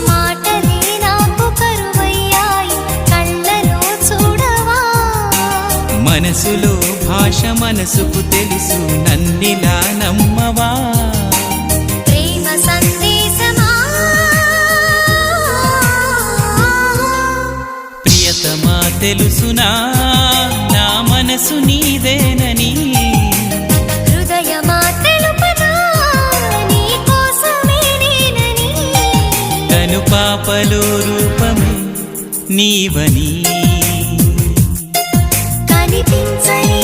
మాటలే నాకు కరువయ్యాయి కళ్ళలో చూడవా మనసులో భాష మనసుకు తెలుసు నన్నిలా నమ్మవా ప్రేమ సందేశమా ప్రియతమా తెలుసునా నా మనసు నీదేనని హృదయమా తెలుపనా నీ కోసమే నేనని కను పాపలో రూపమే నీవని కనిపించని